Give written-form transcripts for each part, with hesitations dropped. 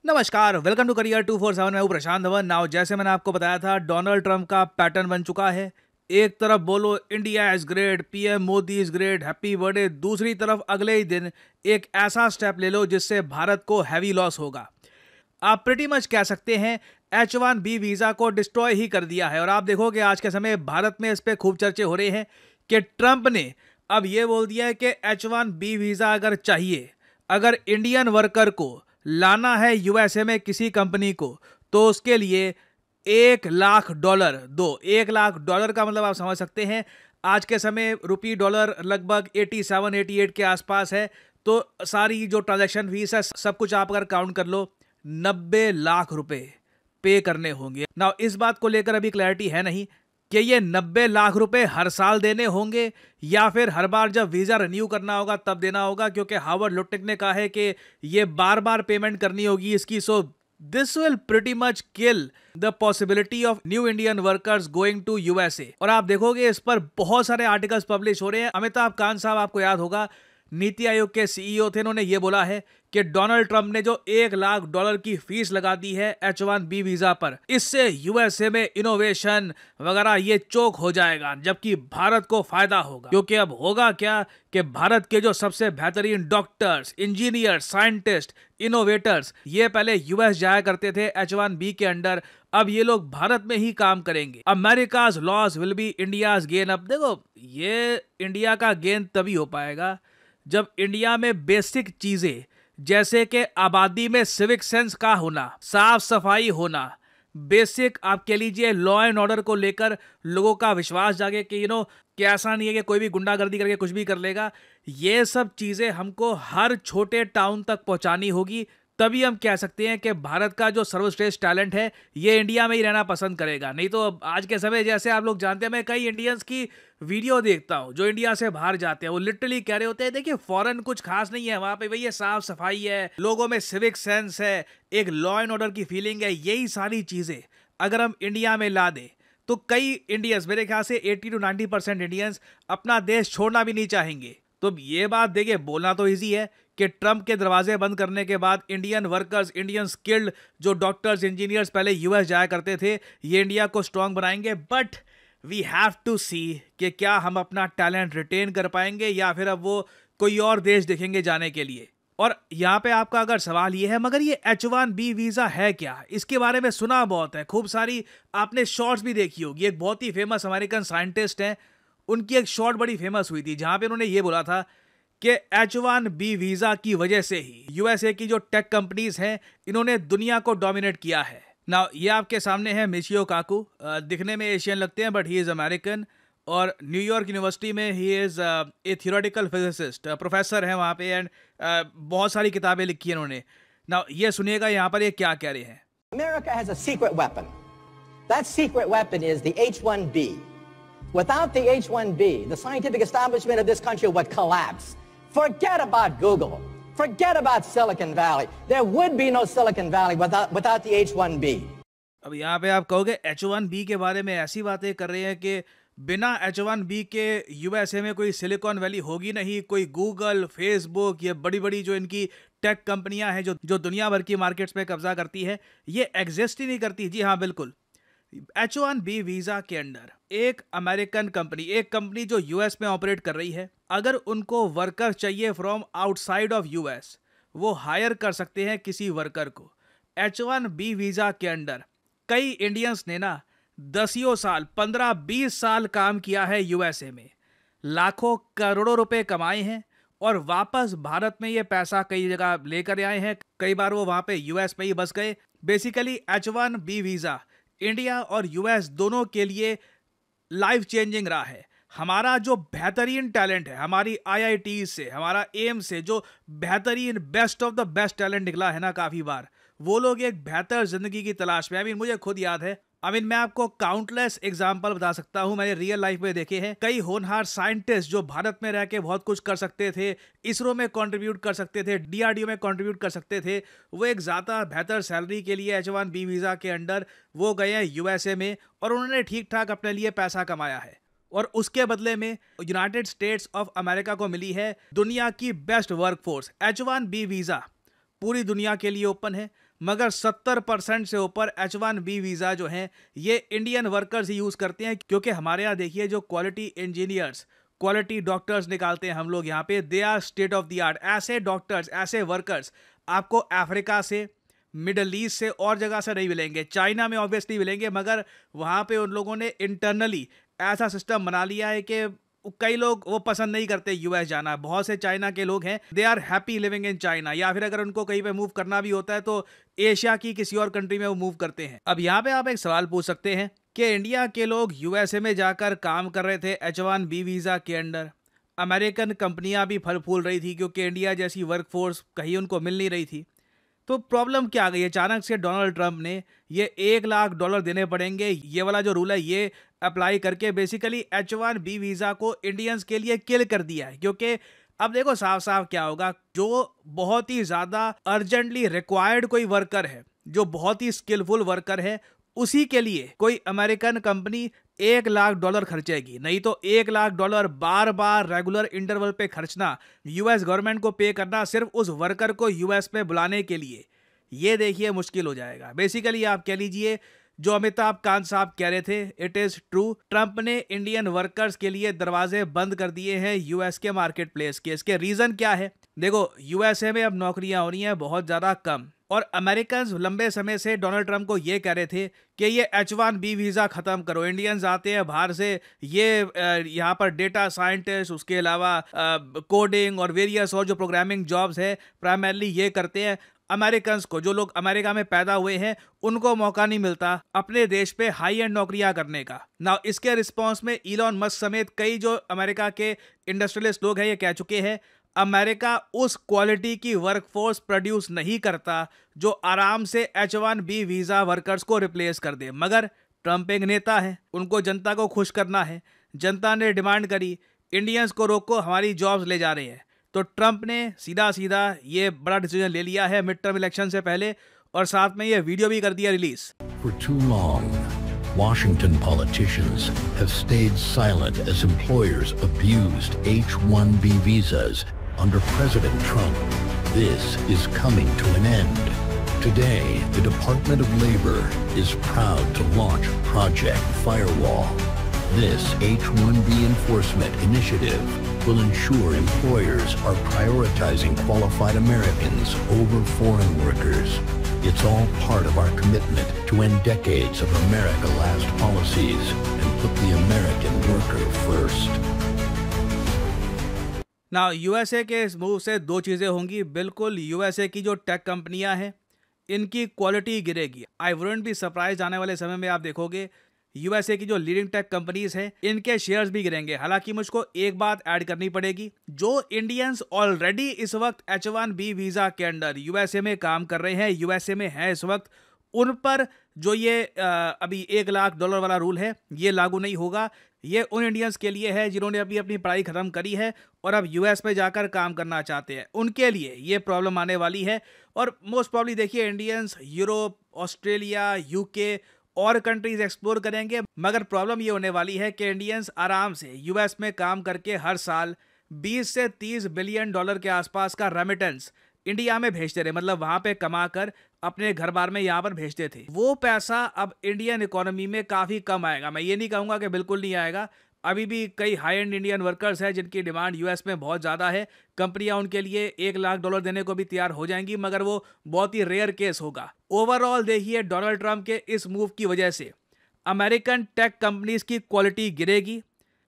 नमस्कार, welcome to career 247। मैं हूं प्रशांत धवन। नाउ जैसे मैंने आपको बताया था, डोनाल्ड ट्रंप का पैटर्न बन चुका है। एक तरफ बोलो India is great, PM Modi is great, happy birthday, दूसरी तरफ अगले ही दिन एक ऐसा स्टेप ले लो जिससे भारत को हैवी लॉस होगा। आप प्रिटी मच कह सकते हैं H1B वीजा को डिस्ट्रॉय ही कर दिया है। और आप देखोगे आज के समय भारत में इस पे खूब चर्चे हो रहे हैं कि ट्रंप ने अब ये बोल दिया है कि H1B वीजा अगर चाहिए, अगर इंडियन वर्कर को लाना है यूएसए में किसी कंपनी को, तो उसके लिए $1,00,000 दो। $1,00,000 का मतलब आप समझ सकते हैं आज के समय रुपी डॉलर लगभग 87-88 के आसपास है। तो सारी जो ट्रांजैक्शन फीस है सब कुछ आप अगर काउंट कर लो, 90 लाख रुपए पे करने होंगे। ना इस बात को लेकर अभी क्लैरिटी है नहीं कि ये 90 लाख रुपए हर साल देने होंगे या फिर हर बार जब वीजा रिन्यू करना होगा तब देना होगा, क्योंकि हावर्ड लुट्टिक ने कहा है कि ये बार बार पेमेंट करनी होगी इसकी। So this will pretty much kill the possibility of new Indian workers going to USA. और आप देखोगे इस पर बहुत सारे आर्टिकल्स पब्लिश हो रहे हैं। अमिताभ कांत साहब, आपको याद होगा, नीति आयोग के सीईओ थे, उन्होंने ये बोला है कि डोनाल्ड ट्रंप ने जो $1,00,000 की फीस लगा दी है H1B वीजा पर, इससे यूएसए में इनोवेशन वगैरह ये चोक हो जाएगा, जबकि भारत को फायदा होगा। क्योंकि अब होगा क्या कि भारत के जो सबसे बेहतरीन डॉक्टर्स, इंजीनियर, साइंटिस्ट, इनोवेटर्स, ये पहले यूएस जाया करते थे H1B के अंडर, अब ये लोग भारत में ही काम करेंगे। America's loss will be India's gain. अब देखो, ये इंडिया का गेन तभी हो पाएगा जब इंडिया में बेसिक चीजें जैसे कि आबादी में सिविक सेंस का होना, साफ सफाई होना, बेसिक आप कह लीजिए लॉ एंड ऑर्डर को लेकर लोगों का विश्वास जागे कि कि ऐसा नहीं है कि कोई भी गुंडागर्दी करके कुछ भी कर लेगा। ये सब चीजें हमको हर छोटे टाउन तक पहुंचानी होगी, तभी हम कह सकते हैं कि भारत का जो सर्वश्रेष्ठ टैलेंट है ये इंडिया में ही रहना पसंद करेगा। नहीं तो आज के समय जैसे आप लोग जानते हैं, मैं कई इंडियंस की वीडियो देखता हूं जो इंडिया से बाहर जाते हैं, वो लिटरली कह रहे होते हैं, देखिए फॉरेन कुछ खास नहीं है, वहां पे भैया साफ सफाई है, लोगों में सिविक सेंस है, एक लॉ एंड ऑर्डर की फीलिंग है। यही सारी चीजें अगर हम इंडिया में ला दें तो कई इंडियंस, मेरे ख्याल से 80-90% इंडियंस अपना देश छोड़ना भी नहीं चाहेंगे। तो ये बात देखिए, बोलना तो ईजी है कि ट्रंप के दरवाजे बंद करने के बाद इंडियन वर्कर्स, इंडियन स्किल्ड जो डॉक्टर्स, इंजीनियर्स पहले यूएस जाया करते थे, ये इंडिया को स्ट्रांग बनाएंगे। बट वी हैव टू सी कि क्या हम अपना टैलेंट रिटेन कर पाएंगे या फिर अब वो कोई और देश देखेंगे जाने के लिए। और यहाँ पे आपका अगर सवाल ये है, मगर ये H1B वीजा है क्या? इसके बारे में सुना बहुत है, खूब सारी आपने शॉर्ट्स भी देखी होगी। एक बहुत ही फेमस अमेरिकन साइंटिस्ट हैं, उनकी एक शॉर्ट बड़ी फेमस हुई थी जहां पे उन्होंने ये बोला था कि H1B वीजा की वजह से ही यूएसए की जो टेक कंपनीज हैं इन्होंने दुनिया को डोमिनेट किया है। ना ये आपके सामने है मिचियो काकू, दिखने में एशियन लगते हैं बट ही इज अमेरिकन, और न्यूयॉर्क यूनिवर्सिटी में he is a theoretical physicist, professor हैं वहाँ पे, एंड बहुत सारी किताबें लिखी हैं उन्होंने। ना ये सुनिएगा यहाँ पर ये क्या कह रहे हैं। America has a secret weapon. That secret weapon is the H1B. Without the H1B, the scientific establishment of this country would collapse. Forget about Google. Forget about Silicon Valley. There would be no Silicon Valley without the H1B. अब यहाँ पे आप कहोगे H1B के बारे में ऐसी बातें कर रहे हैं कि बिना H1B के यूएसए में कोई सिलिकॉन वैली होगी नहीं, कोई गूगल, फेसबुक, ये बड़ी बड़ी जो इनकी टेक कंपनियां हैं जो दुनिया भर की मार्केट्स पे कब्जा करती है, ये एग्जिस्ट ही नहीं करती। जी हाँ, बिल्कुल। H1B वीजा के अंडर एक अमेरिकन कंपनी, एक कंपनी जो यूएस में ऑपरेट कर रही है, अगर उनको वर्कर चाहिए फ्रॉम आउटसाइड ऑफ यूएस, वो हायर कर सकते हैं किसी वर्कर को। H1B वीजा के अंडर कई इंडियंस ने ना 10 साल, 15-20 साल काम किया है यूएसए में, लाखों करोड़ों रुपए कमाए हैं और वापस भारत में ये पैसा कई जगह लेकर आए हैं। कई बार वो वहां पे यूएस में ही बस गए। बेसिकली H1B वीजा इंडिया और यूएस दोनों के लिए लाइफ चेंजिंग रहा है। हमारा जो बेहतरीन टैलेंट है, हमारी IIT से, हमारा एम से जो बेहतरीन best of the best talent निकला है ना, काफी बार वो लोग एक बेहतर जिंदगी की तलाश में। मुझे खुद याद है, मैं आपको काउंटलेस एग्जाम्पल बता सकता हूं, मैंने रियल लाइफ में देखे हैं। कई होनहार साइंटिस्ट जो भारत में रह के बहुत कुछ कर सकते थे, इसरो में कंट्रीब्यूट कर सकते थे, DRDO में कंट्रीब्यूट कर सकते थे, वो एक ज़्यादा बेहतर सैलरी के लिए H1B वीज़ा के अंडर वो गए हैं यूएसए में और उन्होंने ठीक ठाक अपने लिए पैसा कमाया है। और उसके बदले में यूनाइटेड स्टेट्स ऑफ अमेरिका को मिली है दुनिया की बेस्ट वर्कफोर्स। H1B वीज़ा पूरी दुनिया के लिए ओपन है। मगर 70% से ऊपर H1B वीज़ा जो हैं ये इंडियन वर्कर्स ही यूज़ करते हैं, क्योंकि हमारे यहाँ देखिए जो क्वालिटी इंजीनियर्स, क्वालिटी डॉक्टर्स निकालते हैं हम लोग यहाँ पे, they are state of the art. ऐसे डॉक्टर्स, ऐसे वर्कर्स आपको अफ्रीका से, मिडल ईस्ट से और जगह से नहीं मिलेंगे। चाइना में ऑब्वियसली मिलेंगे, मगर वहाँ पे उन लोगों ने इंटरनली ऐसा सिस्टम बना लिया है कि कई लोग वो पसंद नहीं करते यूएस जाना। बहुत से चाइना के लोग हैं, they are happy living in China, या फिर अगर उनको कहीं पे मूव करना भी होता है तो एशिया की किसी और कंट्री में वो मूव करते हैं। अब यहाँ पे आप एक सवाल पूछ सकते हैं कि इंडिया के लोग यूएसए में जाकर काम कर रहे थे H1B वीज़ा के अंडर, अमेरिकन कंपनियां भी फल फूल रही थी क्योंकि इंडिया जैसी वर्कफोर्स कहीं उनको मिल नहीं रही थी, तो प्रॉब्लम क्या आ गई? अचानक से डोनाल्ड ट्रंप ने ये $1 लाख देने पड़ेंगे, ये वाला जो रूल है ये अप्लाई करके बेसिकली H1B वीज़ा को इंडियंस के लिए किल कर दिया है। क्योंकि अब देखो साफ साफ क्या होगा, जो बहुत ही ज़्यादा अर्जेंटली रिक्वायर्ड कोई वर्कर है, जो बहुत ही स्किलफुल वर्कर है, उसी के लिए कोई अमेरिकन कंपनी $1 लाख खर्चेगी। नहीं तो $1 लाख बार बार रेगुलर इंटरवल पे खर्चना, यूएस गवर्नमेंट को पे करना सिर्फ उस वर्कर को यूएस में बुलाने के लिए, ये देखिए मुश्किल हो जाएगा। बेसिकली आप कह लीजिए जो अमिताभ कांत साहब कह रहे थे, इट इज ट्रू, ट्रंप ने इंडियन वर्कर्स के लिए दरवाजे बंद कर दिए हैं यूएस के मार्केट प्लेस के। इसके रीजन क्या है? देखो यूएसए में अब नौकरियां हो रही हैं बहुत ज्यादा कम, और अमेरिकन लंबे समय से डोनाल्ड ट्रंप को ये कह रहे थे कि ये H1B वीज़ा ख़त्म करो, इंडियंस आते हैं बाहर से, ये यहाँ पर डेटा साइंटिस्ट, उसके अलावा कोडिंग और वेरियस और जो प्रोग्रामिंग जॉब्स है प्राइमरली ये करते हैं। अमेरिकन्स को, जो लोग अमेरिका में पैदा हुए हैं, उनको मौका नहीं मिलता अपने देश पे हाई एंड नौकरियां करने का। ना इसके रिस्पॉन्स में इलॉन मस्क समेत कई जो अमेरिका के इंडस्ट्रियलिस्ट लोग हैं ये कह चुके हैं अमेरिका उस क्वालिटी की वर्कफोर्स प्रोड्यूस नहीं करता जो आराम से H1B वीज़ा वर्कर्स को रिप्लेस कर दे। मगर ट्रंप एक नेता है, उनको जनता को खुश करना है। जनता ने डिमांड करी इंडियंस को रोको, हमारी जॉब्स ले जा रहे हैं, तो ट्रंप ने सीधा सीधा ये बड़ा डिसीजन ले लिया है मिड टर्म इलेक्शन से पहले, और साथ में ये वीडियो भी कर दिया release. For too long, Washington politicians have stayed silent as employers abused H-1B visas under President Trump. This is coming to an end. Today, the Department of Labor is proud to launch Project Firewall. This H-1B enforcement initiative will ensure employers are prioritizing qualified Americans over foreign workers. It's all part of our commitment to end decades of America Last policies and put the American worker first. ना USA के इस move से दो चीज़ें होंगी। बिल्कुल USA की जो टेक कंपनियां हैं इनकी क्वालिटी गिरेगी। आई वुडंट बी सरप्राइज, आने वाले समय में आप देखोगे यूएसए की जो लीडिंग टेक कंपनीज हैं इनके शेयर्स भी गिरेंगे। हालांकि मुझको एक बात ऐड करनी पड़ेगी, जो इंडियंस ऑलरेडी इस वक्त H1B वीज़ा के अंडर यूएसए में काम कर रहे हैं, यूएसए में हैं इस वक्त, उन पर जो ये अभी $1 लाख वाला रूल है ये लागू नहीं होगा। ये उन इंडियंस के लिए है जिन्होंने अभी अपनी पढ़ाई खत्म करी है और अब यूएस में जाकर काम करना चाहते हैं, उनके लिए ये प्रॉब्लम आने वाली है। और मोस्ट प्रॉब्ली देखिए इंडियंस यूरोप, ऑस्ट्रेलिया, यूके और कंट्रीज एक्सप्लोर करेंगे, मगर प्रॉब्लम ये होने वाली है कि इंडियंस आराम से यूएस में काम करके हर साल $20 से $30 बिलियन के आसपास का रेमिटेंस इंडिया में भेजते रहे, मतलब वहां पे कमाकर अपने घर बार में यहाँ पर भेजते थे। वो पैसा अब इंडियन इकोनॉमी में काफी कम आएगा। मैं ये नहीं कहूंगा कि बिल्कुल नहीं आएगा, अभी भी कई हाई एंड इंडियन वर्कर्स हैं जिनकी डिमांड यूएस में बहुत ज़्यादा है। कंपनियां उनके लिए $1 लाख देने को भी तैयार हो जाएंगी, मगर वो बहुत ही रेयर केस होगा। ओवरऑल देखिए डोनाल्ड ट्रंप के इस मूव की वजह से अमेरिकन टेक कंपनीज की क्वालिटी गिरेगी।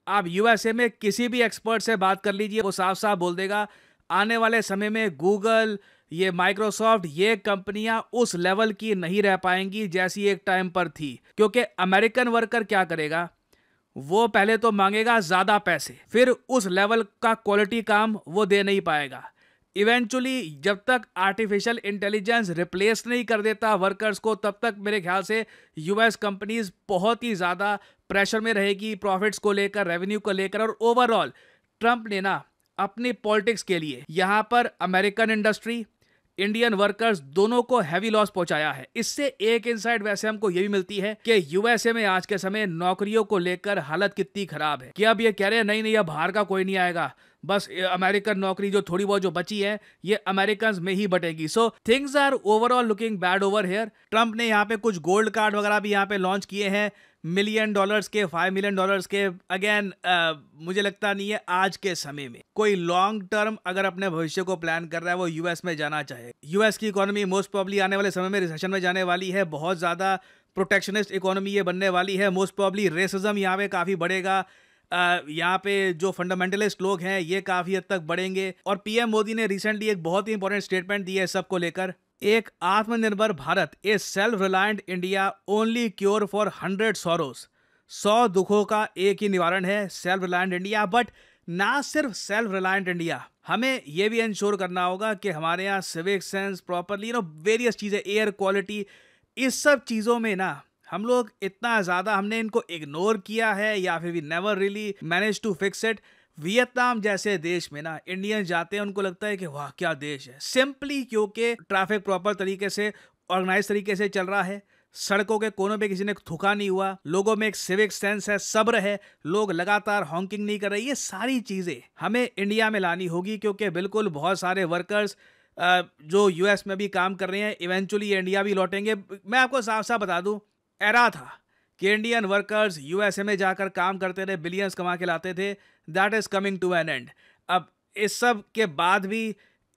आप यूएसए में किसी भी एक्सपर्ट से बात कर लीजिए, वो साफ साफ बोल देगा आने वाले समय में गूगल, ये माइक्रोसॉफ्ट, ये कंपनियां उस लेवल की नहीं रह पाएंगी जैसी एक टाइम पर थी। क्योंकि अमेरिकन वर्कर क्या करेगा, वो पहले तो मांगेगा ज्यादा पैसे, फिर उस लेवल का क्वालिटी काम वो दे नहीं पाएगा। इवेंचुअली जब तक आर्टिफिशियल इंटेलिजेंस रिप्लेस नहीं कर देता वर्कर्स को, तब तक मेरे ख्याल से यूएस कंपनीज बहुत ही ज्यादा प्रेशर में रहेगी प्रॉफिट्स को लेकर, रेवेन्यू को लेकर। और ओवरऑल ट्रंप ने ना अपनी पॉलिटिक्स के लिए यहाँ पर अमेरिकन इंडस्ट्री, इंडियन वर्कर्स दोनों को हैवी लॉस पहुंचाया है। इससे एक इनसाइट वैसे हमको ये भी मिलती है कि यूएसए में आज के समय नौकरियों को लेकर हालत कितनी खराब है कि अब ये कह रहे हैं नहीं नहीं, अब बाहर का कोई नहीं आएगा, बस अमेरिकन नौकरी जो थोड़ी बहुत जो बची है ये अमेरिकन में ही बटेगी। So things are overall looking bad over here. Trump ने यहाँ पे कुछ गोल्ड कार्ड वगैरह भी यहाँ पे लॉन्च किए हैं, $1 मिलियन के, $5 मिलियन के। अगेन मुझे लगता नहीं है आज के समय में कोई लॉन्ग टर्म अगर अपने भविष्य को प्लान कर रहा है वो यूएस में जाना चाहे। यूएस की इकोनॉमी मोस्ट प्रॉब्ली आने वाले समय में रिसेशन में जाने वाली है, बहुत ज्यादा प्रोटेक्शनिस्ट इकोनॉमी ये बनने वाली है। मोस्ट प्रॉब्ली रेसिज्म यहाँ पे काफी बढ़ेगा, यहाँ पे जो फंडामेंटलिस्ट लोग हैं ये काफी हद तक बढ़ेंगे। और पीएम मोदी ने रिसेंटली एक बहुत ही इंपॉर्टेंट स्टेटमेंट दी है सबको लेकर, एक आत्मनिर्भर भारत, ए self reliant India only cure for 100 sorrows. 100 दुखों का एक ही निवारण है, सेल्फ रिलायंट इंडिया। बट ना सिर्फ सेल्फ रिलायंट इंडिया, हमें यह भी इंश्योर करना होगा कि हमारे यहाँ सिविक सेंस प्रॉपरली वेरियस चीजें, एयर क्वालिटी, इस सब चीजों में ना हम लोग इतना ज्यादा हमने इनको इग्नोर किया है या फिर we never really manage to fix it. Vietnam जैसे देश में ना इंडियन जाते हैं, उनको लगता है कि वाह क्या देश है, सिंपली क्योंकि ट्रैफिक प्रॉपर तरीके से ऑर्गेनाइज तरीके से चल रहा है, सड़कों के कोनों पे किसी ने थूका नहीं हुआ, लोगों में एक सिविक सेंस है, सब्र है, लोग लगातार हॉन्किंग नहीं कर रहे। ये सारी चीजें हमें इंडिया में लानी होगी क्योंकि बिल्कुल बहुत सारे वर्कर्स जो यूएस में भी काम कर रहे हैं इवेंचुअली इंडिया भी लौटेंगे। मैं आपको साफ साफ बता दूं, एरा था कि इंडियन वर्कर्स यूएसए में जाकर काम करते थे, बिलियंस कमा के लाते थे, that is coming to an end. अब इस सब के बाद भी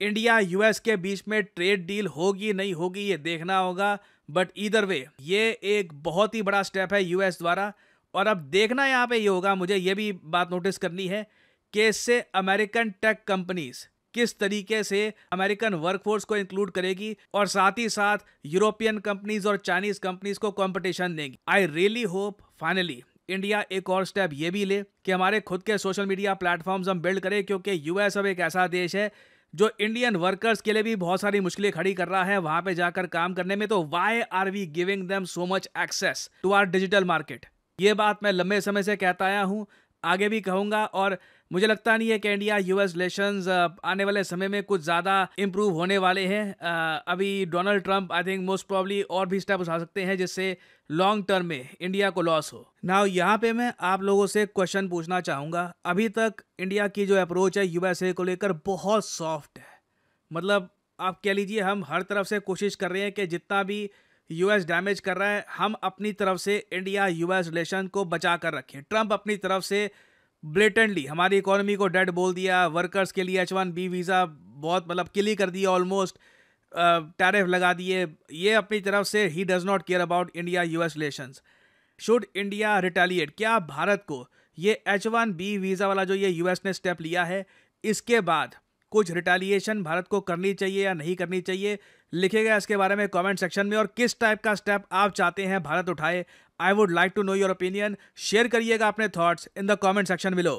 इंडिया यूएस के बीच में ट्रेड डील होगी नहीं होगी ये देखना होगा, बट ईदर वे ये एक बहुत ही बड़ा स्टेप है यूएस द्वारा। और अब देखना यहाँ पे ये होगा, मुझे ये भी बात नोटिस करनी है कि इससे अमेरिकन टेक कंपनीज किस तरीके से अमेरिकन वर्कफोर्स को इंक्लूड करेगी और साथ ही साथ यूरोपियन कंपनीज और चाइनीज कंपनीज को कंपटीशन देगी। I really hope finally India एक और स्टेप ये भी ले कि हमारे खुद के सोशल मीडिया प्लेटफॉर्म्स हम बिल्ड करें, क्योंकि यूएस अब एक ऐसा देश है जो इंडियन वर्कर्स के लिए भी बहुत सारी मुश्किलें खड़ी कर रहा है वहां पे जाकर काम करने में। तो why are we giving them so much access to our digital market? ये बात मैं लंबे समय से कहता आया हूं, आगे भी कहूंगा। और मुझे लगता नहीं है कि इंडिया यूएस रिलेशंस आने वाले समय में कुछ ज़्यादा इंप्रूव होने वाले हैं। अभी Donald Trump I think most probably और भी स्टेप उठा सकते हैं जिससे लॉन्ग टर्म में इंडिया को लॉस हो। नाउ यहाँ पे मैं आप लोगों से क्वेश्चन पूछना चाहूँगा। अभी तक इंडिया की जो अप्रोच है यूएसए को लेकर बहुत सॉफ्ट है, मतलब आप कह लीजिए हम हर तरफ से कोशिश कर रहे हैं कि जितना भी यूएस डैमेज कर रहा है हम अपनी तरफ से इंडिया यूएस रिलेशन को बचा कर रखें। ट्रंप अपनी तरफ से ब्लेटेंटली हमारी इकोनॉमी को डेड बोल दिया, वर्कर्स के लिए H1B वीज़ा बहुत मतलब किल ही कर दिया, ऑलमोस्ट टैरिफ लगा दिए। ये अपनी तरफ से he does not care about India US relations. Should India retaliate? क्या भारत को ये H1B वीज़ा वाला जो ये यूएस ने स्टेप लिया है इसके बाद कुछ रिटेलिएशन भारत को करनी चाहिए या नहीं करनी चाहिए? लिखेगा इसके बारे में कमेंट सेक्शन में। और किस टाइप का स्टेप आप चाहते हैं भारत उठाए? I would like to know your opinion. Share करिएगा अपने thoughts in the comment section below.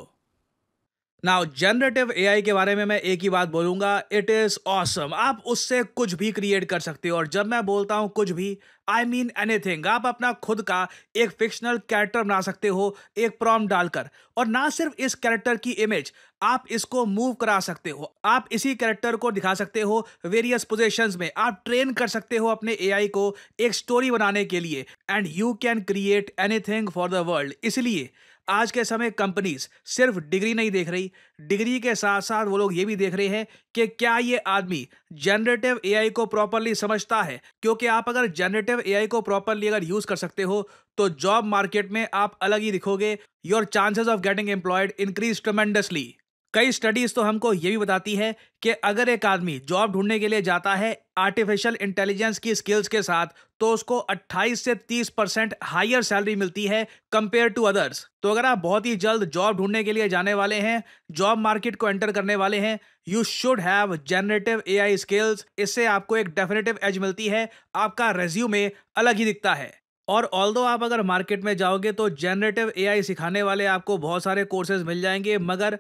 Now generative AI के बारे में मैं एक ही बात बोलूंगा, इट इज ऑसम। आप उससे कुछ भी क्रिएट कर सकते हो, और जब मैं बोलता हूं कुछ भी आई मीन एनीथिंग। आप अपना खुद का एक फिक्शनल कैरेक्टर बना सकते हो एक प्रॉम्प्ट डालकर, और ना सिर्फ इस कैरेक्टर की इमेज, आप इसको मूव करा सकते हो, आप इसी कैरेक्टर को दिखा सकते हो वेरियस पोजीशंस में, आप ट्रेन कर सकते हो अपने एआई को एक स्टोरी बनाने के लिए, and you can create anything for the world. इसलिए आज के समय कंपनीज सिर्फ डिग्री नहीं देख रही, डिग्री के साथ साथ वो लोग ये भी देख रहे हैं कि क्या ये आदमी जनरेटिव एआई को प्रॉपरली समझता है। क्योंकि आप अगर जनरेटिव एआई को प्रॉपरली अगर यूज कर सकते हो तो जॉब मार्केट में आप अलग ही दिखोगे। Your chances of getting employed increase tremendously. कई स्टडीज तो हमको ये भी बताती है कि अगर एक आदमी जॉब ढूंढने के लिए जाता है आर्टिफिशियल इंटेलिजेंस की स्किल्स के साथ, तो उसको 28 से 30% हायर सैलरी मिलती है कंपेयर टू अदर्स। तो अगर आप बहुत ही जल्द जॉब ढूंढने के लिए जाने वाले हैं, जॉब मार्केट को एंटर करने वाले हैं, you should have generative AI skills. इससे आपको एक डेफिनेटिव एज मिलती है, आपका रेज्यूमे अलग ही दिखता है। और ऑल्दो आप अगर मार्केट में जाओगे तो जनरेटिव एआई सिखाने वाले आपको बहुत सारे कोर्सेज मिल जाएंगे, मगर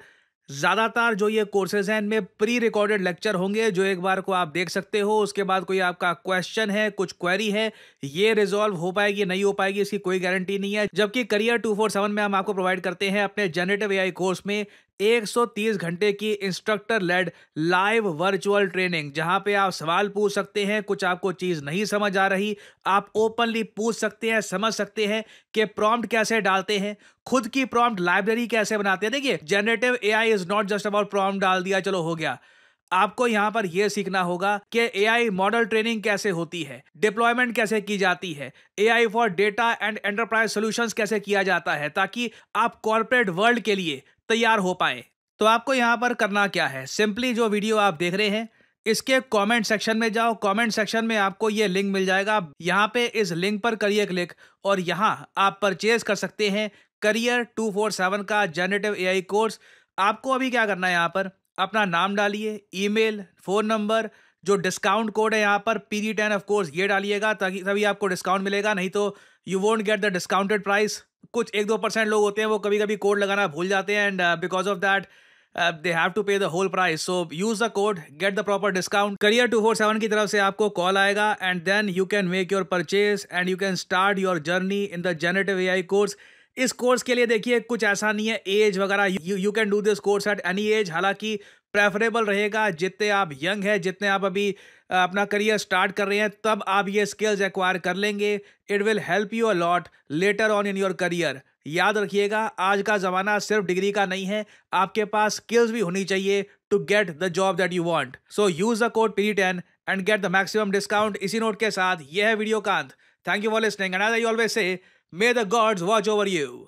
ज़्यादातर जो ये कोर्सेज हैं इनमें प्री रिकॉर्डेड लेक्चर होंगे जो एक बार को आप देख सकते हो। उसके बाद कोई आपका क्वेश्चन है, कुछ क्वेरी है, ये रिजॉल्व हो पाएगी नहीं हो पाएगी इसकी कोई गारंटी नहीं है। जबकि करियर 247 में हम आपको प्रोवाइड करते हैं अपने जनरेटिव एआई कोर्स में 130 घंटे की instructor led live virtual training, जहां पे आप सवाल पूछ सकते हैं, कुछ आपको चीज नहीं समझ आ रही, आप ओपनली पूछ सकते हैं, समझ सकते हैं कि प्रॉम्प्ट कैसे डालते हैं, खुद की प्रॉम्प्ट लाइब्रेरी कैसे बनाते हैं। देखिए, generative AI is not just about prompt डाल दिया चलो हो गया। आपको यहां पर यह सीखना होगा कि एआई मॉडल ट्रेनिंग कैसे होती है, डिप्लॉयमेंट कैसे की जाती है, AI for data and enterprise solutions कैसे किया जाता है, ताकि आप कॉर्पोरेट वर्ल्ड के लिए तैयार हो पाए। तो आपको यहां पर करना क्या है, सिंपली जो वीडियो आप देख रहे हैं इसके कमेंट सेक्शन में जाओ। कमेंट सेक्शन में आपको ये लिंक मिल जाएगा, यहां पे इस लिंक पर करिए क्लिक और यहां आप परचेज कर सकते हैं करियर 247 का जनरेटिव एआई कोर्स। आपको अभी क्या करना है, यहां पर अपना नाम डालिए, ईमेल, फोन नंबर, जो डिस्काउंट कोड है यहाँ पर PD10 ऑफ कोर्स ये डालिएगा, ताकि तभी आपको डिस्काउंट मिलेगा, नहीं तो you won't get the discounted price. कुछ 1-2% लोग होते हैं वो कभी कभी कोड लगाना भूल जाते हैं, and because of that they have to pay the whole price. So use the code, get the proper discount. Career 247 की तरफ से आपको कॉल आएगा and then you can make your purchase and you can start your journey in the generative AI course. इस course के लिए देखिए कुछ ऐसा नहीं है एज वगैरह, you can do this course at any as. हालांकि प्रेफरेबल रहेगा जितने आप यंग हैं, जितने आप अभी अपना करियर स्टार्ट कर रहे हैं, तब आप ये स्किल्स एक्वायर कर लेंगे। It will help you a lot later on in your career. याद रखिएगा, आज का ज़माना सिर्फ डिग्री का नहीं है, आपके पास स्किल्स भी होनी चाहिए to get the job that you want. So use the code PD10 and get the maximum discount. इसी नोट के साथ यह है वीडियो का अंत। Thank you for listening and as I always say, may the gods watch over you.